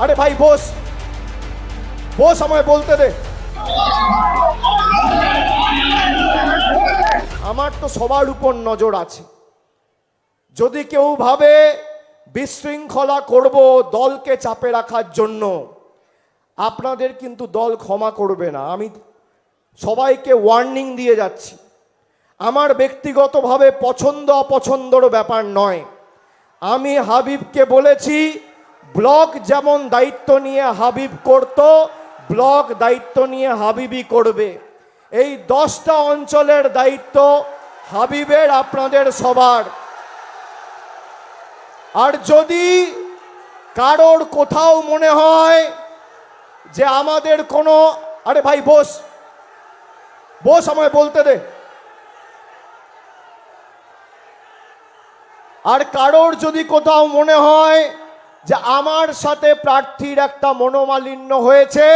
আরে ভাই বস বস, আমায় বলতে দে। আমার তো সবার উপর নজর আছে। যদি কেউ ভাবে বিশৃঙ্খলা করব দলকে চাপে রাখার জন্য, আপনাদের কিন্তু দল ক্ষমা করবে না। আমি সবাইকে ওয়ার্নিং দিয়ে যাচ্ছি। আমার ব্যক্তিগতভাবে পছন্দ অপছন্দর ব্যাপার নয়। আমি হাবিবকে বলেছি ব্লক যেমন দায়িত্ব নিয়ে হাবিব করত, ব্লক দায়িত্ব নিয়ে হাবিবই করবে। এই 10টা অঞ্চলের দায়িত্ব হাবিবের, আপনাদের সবার। আর যদি কারোর কোথাও মনে হয় যে আমাদের কোনো, আরে ভাই বস বস, আমায় বলতে দে। আর কারোর যদি কোথাও মনে হয় যে আমার সাথে প্রার্থীর একটা মনোমালিন্য হয়েছে,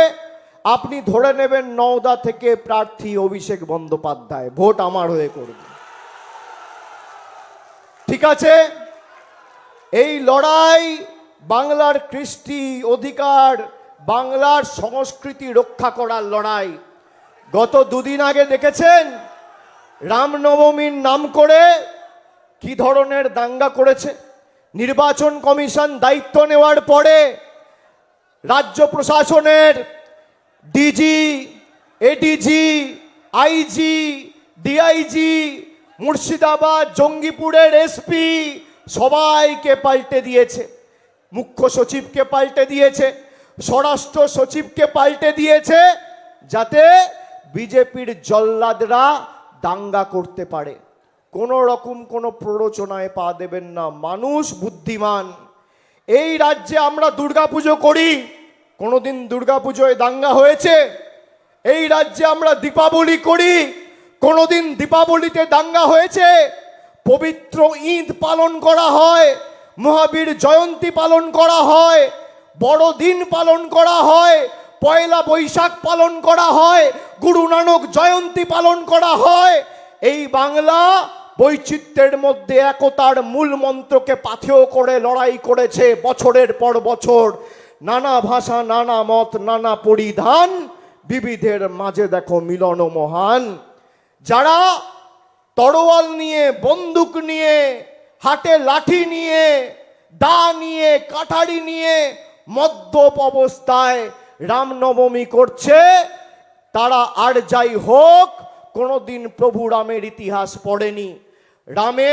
আপনি ধরে নেবেন নওদা থেকে প্রার্থী অভিষেক বন্দ্যোপাধ্যায় ভোট আমার হয়ে করবে। ঠিক আছে? এই লড়াই বাংলার কৃষ্টি অধিকার, বাংলার সংস্কৃতি রক্ষা করার লড়াই। গত দুদিন আগে দেখেছেন রামনবমীর নাম করে কি ধরনের দাঙ্গা করেছে। নির্বাচন কমিশন দায়িত্ব নেওয়ার পরে রাজ্য প্রশাসনের DG, ADG, IG, DIG, Murshidabad জঙ্গিপুরের এসপি সবাইকে পাল্টে দিয়েছে। মুখ্য সচিবকে পাল্টে দিয়েছে, স্বরাষ্ট্র সচিবকে পাল্টে দিয়েছে, যাতে বিজেপির জল্লাদরা দাঙ্গা করতে পারে। কোনো রকম কোনো প্ররোচনায় পা দেবেন না। মানুষ বুদ্ধিমান। এই রাজ্যে আমরা দুর্গাপুজো করি, কোনোদিন দুর্গাপুজোয় দাঙ্গা হয়েছে? এই রাজ্যে আমরা দীপাবলি করি, কোনোদিন দীপাবলিতে দাঙ্গা হয়েছে? পবিত্র ঈদ পালন করা হয়, মহাবীর জয়ন্তী পালন করা হয়, বড়দিন পালন করা হয়, পয়লা বৈশাখ পালন করা হয়, গুরু নানক জয়ন্তী পালন করা হয়। এই বাংলা বৈচিত্র্যের মধ্যে একতার মূল মন্ত্রকে পাথেয় করে লড়াই করেছে বছরের পর বছর। নানা ভাষা, নানা মত, নানা পরিধান, বিবিধের মাঝে দেখো মিলন মহান। যারা তরোয়াল নিয়ে, বন্দুক নিয়ে, হাতে লাঠি নিয়ে, দা নিয়ে, কাঠারি নিয়ে মদ্যপ অবস্থায় রামনবমী করছে, তারা আর যাই হোক কোনোদিন প্রভু রামের ইতিহাস পড়েনি। রামের